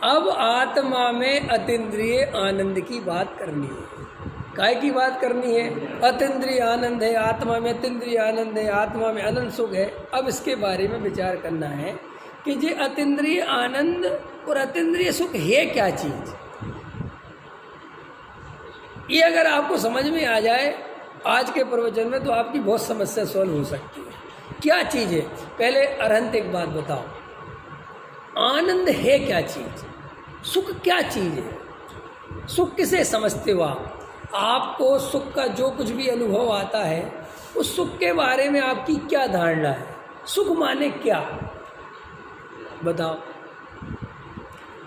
अब आत्मा में अतीन्द्रिय आनंद की बात करनी है। काय की बात करनी है? अतीन्द्रिय आनंद है, आत्मा में अतीन्द्रिय आनंद है, आत्मा में अनंत सुख है। अब इसके बारे में विचार करना है कि ये अतीन्द्रिय आनंद और अतीन्द्रिय सुख है क्या चीज़। ये अगर आपको समझ में आ जाए आज के प्रवचन में, तो आपकी बहुत समस्या सॉल्व हो सकती है। क्या चीज़ है? पहले अरहंत एक बात बताओ, आनंद है क्या चीज़? सुख क्या चीज़ है? सुख किसे समझते हो आप? आपको सुख का जो कुछ भी अनुभव आता है, उस सुख के बारे में आपकी क्या धारणा है? सुख माने क्या? बताओ,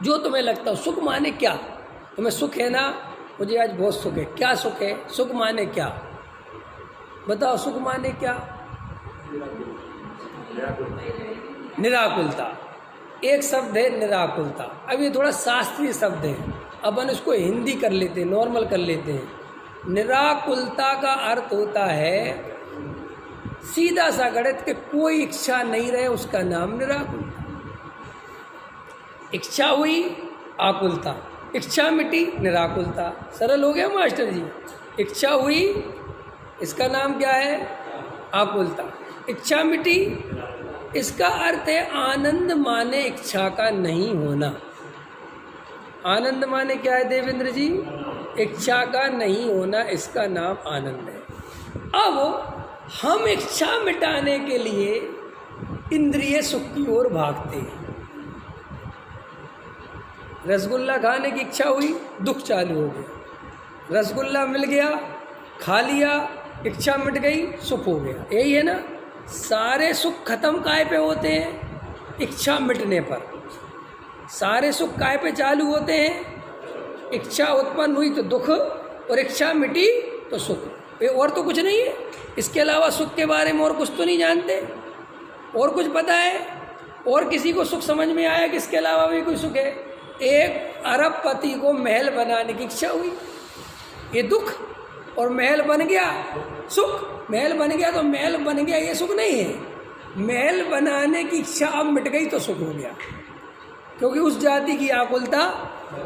जो तुम्हें लगता हो सुख माने क्या? तुम्हें सुख है ना, मुझे आज बहुत सुख है। क्या सुख है? सुख माने क्या? बताओ, सुख माने क्या? निराकुलता। एक शब्द है निराकुलता। अब ये थोड़ा शास्त्रीय शब्द है, अपन इसको हिंदी कर लेते हैं, नॉर्मल कर लेते हैं। निराकुलता का अर्थ होता है सीधा सा गणित के कोई इच्छा नहीं रहे, उसका नाम निराकुलता। इच्छा हुई आकुलता, इच्छा मिटी निराकुलता। सरल हो गया मास्टर जी। इच्छा हुई, इसका नाम क्या है? आकुलता। इच्छा मिटी, इसका अर्थ है आनंद माने इच्छा का नहीं होना। आनंद माने क्या है देवेंद्र जी? इच्छा का नहीं होना, इसका नाम आनंद है। अब हम इच्छा मिटाने के लिए इंद्रिय सुख की ओर भागते हैं। रसगुल्ला खाने की इच्छा हुई, दुख चालू हो गया। रसगुल्ला मिल गया, खा लिया, इच्छा मिट गई, सुख हो गया। यही है ना? सारे सुख खत्म काय पे होते हैं? इच्छा मिटने पर। सारे सुख काय पे चालू होते हैं? इच्छा उत्पन्न हुई तो दुख, और इच्छा मिटी तो सुख। ये और तो कुछ नहीं है। इसके अलावा सुख के बारे में और कुछ तो नहीं जानते? और कुछ पता है? और किसी को सुख समझ में आया कि इसके अलावा भी कोई सुख है? एक अरबपति को महल बनाने की इच्छा हुई, ये दुख, और महल बन गया सुख। महल बन गया तो महल बन गया, ये सुख नहीं है। महल बनाने की इच्छा अब मिट गई तो सुख हो गया, क्योंकि उस जाति की आकुलता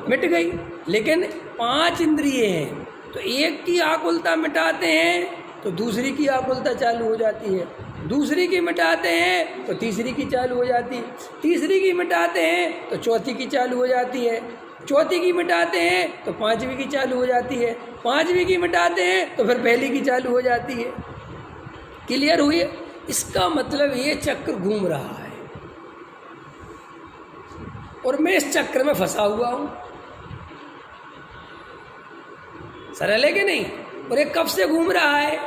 मिट गई। लेकिन 5 इंद्रिय हैं, तो एक की आकुलता मिटाते हैं तो दूसरी की आकुलता चालू हो जाती है, दूसरी की मिटाते हैं तो तीसरी की चालू हो जाती है, तीसरी की मिटाते हैं तो चौथी की चालू हो जाती है, चौथी की मिटाते हैं तो 5वीं की चालू हो जाती है, 5वीं की मिटाते हैं तो फिर पहली की चालू हो जाती है। क्लियर हुई? इसका मतलब ये चक्र घूम रहा है और मैं इस चक्र में फंसा हुआ हूं। सरल है कि नहीं? और ये कब से घूम रहा है?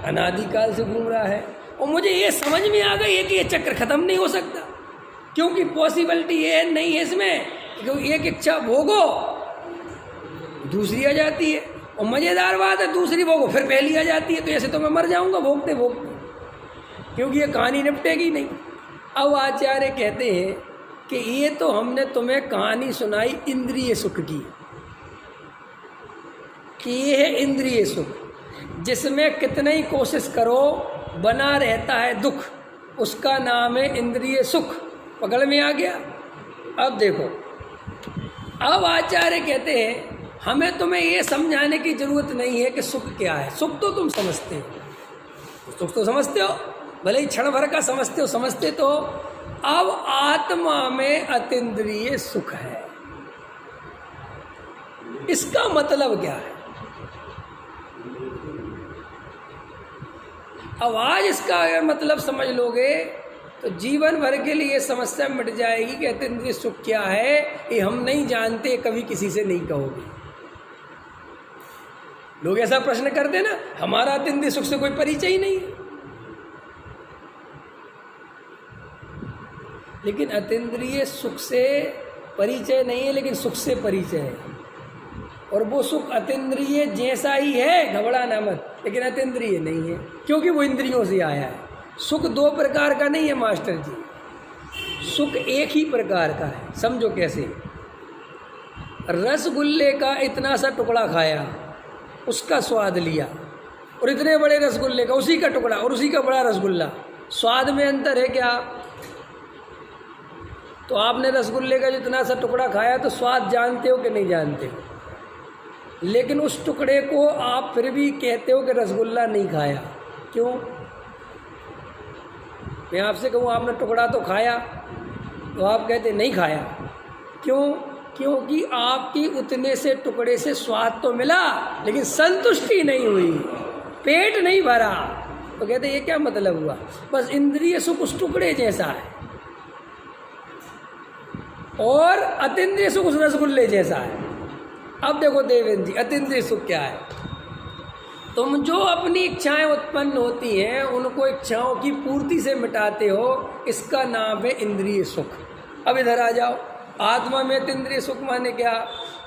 अनादिकाल से घूम रहा है। और मुझे ये समझ में आ गई है कि ये चक्र खत्म नहीं हो सकता, क्योंकि पॉसिबिलिटी ये नहीं है इसमें, क्योंकि एक इच्छा भोगो दूसरी आ जाती है, और मज़ेदार बात है दूसरी भोगो फिर पहली आ जाती है। तो ऐसे तो मैं मर जाऊंगा भोगते भोगते, क्योंकि ये कहानी निपटेगी नहीं। अब आचार्य कहते हैं कि ये तो हमने तुम्हें कहानी सुनाई इंद्रिय सुख की, कि ये है इंद्रिय सुख, जिसमें कितनी ही कोशिश करो बना रहता है दुख, उसका नाम है इंद्रिय सुख। पकड़ में आ गया? अब देखो, अब आचार्य कहते हैं हमें तुम्हें ये समझाने की जरूरत नहीं है कि सुख क्या है। सुख तो तुम समझते हो, सुख तो समझते हो, भले ही क्षण भर का समझते हो, समझते तो। अब आत्मा में अतीन्द्रिय सुख है, इसका मतलब क्या है? अब आज इसका अगर मतलब समझ लोगे तो जीवन भर के लिए समस्या मिट जाएगी कि अतीन्द्रिय सुख क्या है। ये हम नहीं जानते, कभी किसी से नहीं कहोगे। लोग ऐसा प्रश्न करते ना, हमारा अतीन्द्रिय सुख से कोई परिचय ही नहीं है। लेकिन अतीन्द्रिय सुख से परिचय नहीं है, लेकिन सुख से परिचय है। और वो सुख अतीन्द्रिय जैसा ही है, घबराना मत, लेकिन अतीन्द्रिय नहीं है, क्योंकि वो इंद्रियों से आया है। सुख 2 प्रकार का नहीं है मास्टर जी, सुख एक ही प्रकार का है। समझो कैसे? रसगुल्ले का इतना सा टुकड़ा खाया, उसका स्वाद लिया, और इतने बड़े रसगुल्ले का उसी का टुकड़ा और उसी का बड़ा रसगुल्ला, स्वाद में अंतर है क्या? तो आपने रसगुल्ले का जितना सा टुकड़ा खाया तो स्वाद जानते हो कि नहीं जानते हो, लेकिन उस टुकड़े को आप फिर भी कहते हो कि रसगुल्ला नहीं खाया। क्यों? मैं आपसे कहूँ आपने टुकड़ा तो खाया, तो आप कहते नहीं खाया। क्यों? क्योंकि आपकी उतने से टुकड़े से स्वाद तो मिला लेकिन संतुष्टि नहीं हुई, पेट नहीं भरा। तो कहते ये क्या मतलब हुआ? बस इंद्रिय सुख उस टुकड़े जैसा है और अतीन्द्रिय सुख उस रसगुल्ले जैसा है। अब देखो देवेंद्र जी, अतीन्द्रिय सुख क्या है? तुम जो अपनी इच्छाएं उत्पन्न होती हैं उनको इच्छाओं की पूर्ति से मिटाते हो, इसका नाम है इंद्रिय सुख। अब इधर आ जाओ, आत्मा में अतीन्द्रिय सुख माने क्या?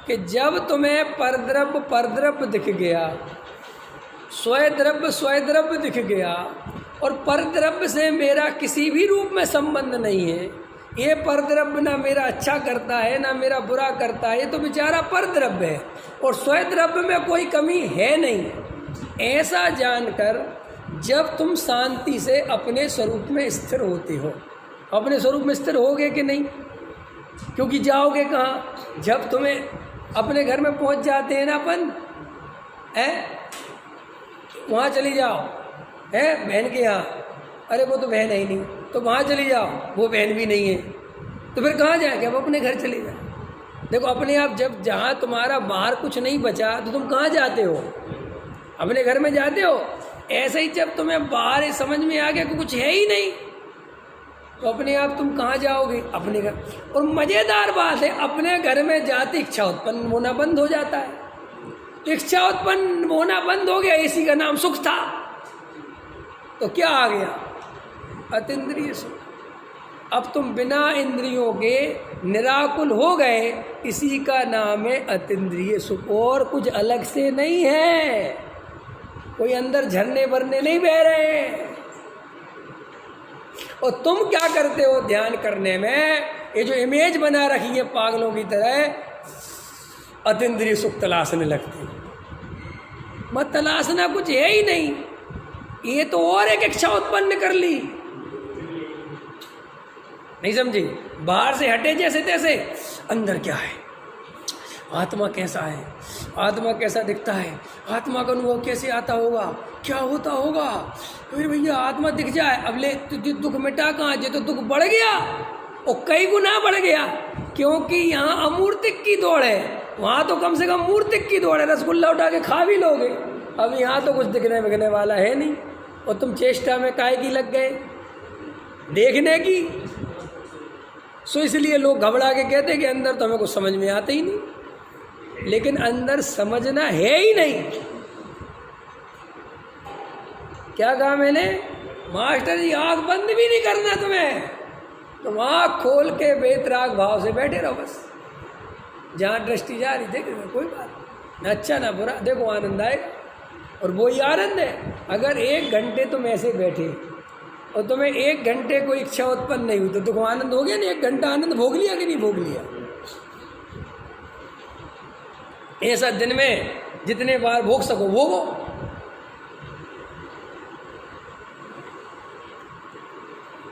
कि जब तुम्हें परद्रव्य दिख गया, स्वयद्रव्य दिख गया और परद्रव्य से मेरा किसी भी रूप में संबंध नहीं है, ये परद्रव्य ना मेरा अच्छा करता है ना मेरा बुरा करता है, ये तो बेचारा परद्रव्य है और स्वयद्रव्य में कोई कमी है नहीं, ऐसा जानकर जब तुम शांति से अपने स्वरूप में स्थिर होते हो, अपने स्वरूप में स्थिर होगे कि नहीं? क्योंकि जाओगे कहाँ? जब तुम्हें अपने घर में पहुंच जाते हैं ना अपन, वहाँ चली जाओ, बहन के यहाँ, अरे वो तो बहन है ही नहीं, तो वहाँ चली जाओ, वो बहन भी नहीं है, तो फिर कहाँ जाएंगे? अब अपने घर चले जाओ। देखो अपने आप जब जहाँ तुम्हारा बाहर कुछ नहीं बचा तो तुम कहाँ जाते हो? अपने घर में जाते हो। ऐसे ही जब तुम्हें बाहर समझ में आ गया कि कुछ है ही नहीं, तो अपने आप तुम कहाँ जाओगे? अपने घर। और मज़ेदार बात है, अपने घर में जाते इच्छा उत्पन्न होना बंद हो जाता है। इच्छा उत्पन्न होना बंद हो गया, इसी का नाम सुख था। तो क्या आ गया? अतीन्द्रिय सुख। अब तुम बिना इंद्रियों के निराकुल हो गए, इसी का नाम है अतीन्द्रिय सुख। और कुछ अलग से नहीं है, कोई अंदर झरने भरने नहीं बह रहे हैं। और तुम क्या करते हो ध्यान करने में? ये जो इमेज बना रखी है पागलों की तरह, अतीन्द्रिय सुख तलाशने लगते। मत तलाशना, कुछ है ही नहीं, ये तो और एक इच्छा उत्पन्न कर ली। नहीं समझी? बाहर से हटे जैसे तैसे, अंदर क्या है, आत्मा कैसा है, आत्मा कैसा दिखता है, आत्मा का अनुभव कैसे आता होगा, क्या होता होगा। फिर भैया आत्मा दिख जाए, अब ले दुख मिटा कहाँ? जे तो दुख बढ़ गया और कई गुना बढ़ गया, क्योंकि यहाँ अमूर्तिक की दौड़ है। वहाँ तो कम से कम मूर्तिक की दौड़ है, रसगुल्ला उठा के खा भी लोगे। अब यहाँ तो कुछ दिखने बिकने वाला है नहीं, और तुम चेष्टा में काहे की लग गए? देखने की। सो इसलिए लोग घबरा के कहते कि अंदर तो हमें कुछ समझ में आता ही नहीं, लेकिन अंदर समझना है ही नहीं। क्या कहा मैंने? मास्टर जी आँख बंद भी नहीं करना तुम्हें, तुम आँख खोल के बेतराग भाव से बैठे रहो। बस जहाँ दृष्टि जा रही देख रहे, कोई बात ना अच्छा ना बुरा, देखो आनंद आएगा। और वही आनंद है। अगर 1 घंटे तुम ऐसे बैठे और तुम्हें 1 घंटे कोई इच्छा उत्पन्न नहीं हुई तो तुमको आनंद हो गया ना? 1 घंटा आनंद भोग लिया कि नहीं भोग लिया? ऐसा दिन में जितने बार भोग सको भोगो।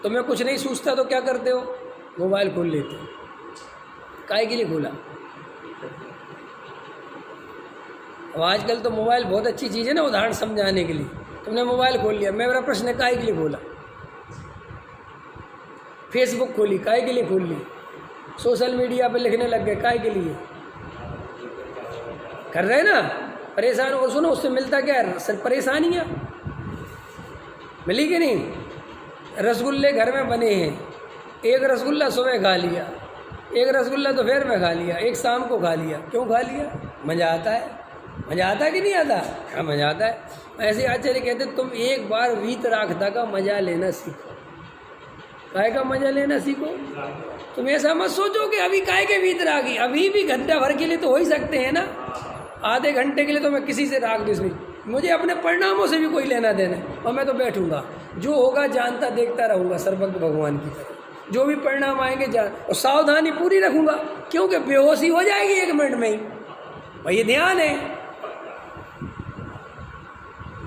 तुम्हें कुछ नहीं सूझता तो क्या करते हो? मोबाइल खोल लेते हो। काहे के लिए खोला? अब आजकल तो मोबाइल बहुत अच्छी चीज़ है ना, उदाहरण समझाने के लिए। तुमने मोबाइल खोल लिया, मेरा प्रश्न है काहे के लिए खोला? फेसबुक खोली, काहे के लिए खोल ली? सोशल मीडिया पे लिखने लग गए, काहे के लिए? कर रहे ना, परेशान। और सुनो, उससे मिलता क्या है? सिर्फ परेशानियाँ। मिली कि नहीं? रसगुल्ले घर में बने हैं, एक रसगुल्ला सुबह खा लिया, एक रसगुल्ला दोपहर में खा लिया, एक शाम को खा लिया। क्यों खा लिया? मज़ा आता है। मज़ा आता है कि नहीं आता? हाँ मज़ा आता है। ऐसे आचार्य कहते तुम एक बार वीतरागता का मज़ा लेना सीखो। काय का मज़ा लेना सीखो। तुम ऐसा मत सोचो कि अभी काय के वीतरागी, अभी भी घंटा भर के लिए तो हो ही सकते हैं ना। आधे घंटे के लिए तो मैं किसी से राग दूँ, मुझे अपने परिणामों से भी कोई लेना देना, और मैं तो बैठूंगा, जो होगा जानता देखता रहूँगा सर्वज्ञ भगवान की तरह। जो भी परिणाम आएंगे जान, और सावधानी पूरी रखूँगा, क्योंकि बेहोशी हो जाएगी 1 मिनट में ही। और ये ध्यान है,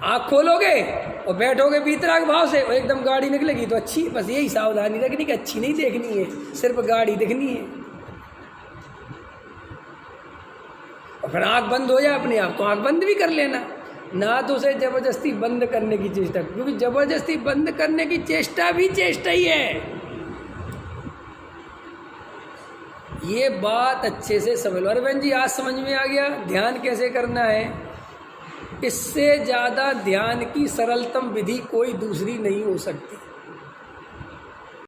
आँख खोलोगे और बैठोगे वीतराग भाव से और एकदम गाड़ी निकलेगी तो अच्छी, बस यही सावधानी रखनी कि अच्छी नहीं देखनी है, सिर्फ गाड़ी दिखनी है। और फिर आँख बंद हो जाए अपने आप तो आँख बंद भी कर लेना, ना तो उसे जबरदस्ती बंद करने की चेष्टा, क्योंकि जबरदस्ती बंद करने की चेष्टा भी चेष्टा ही है। ये बात अच्छे से समझ लो। अरे बहन जी आज समझ में आ गया ध्यान कैसे करना है। इससे ज़्यादा ध्यान की सरलतम विधि कोई दूसरी नहीं हो सकती।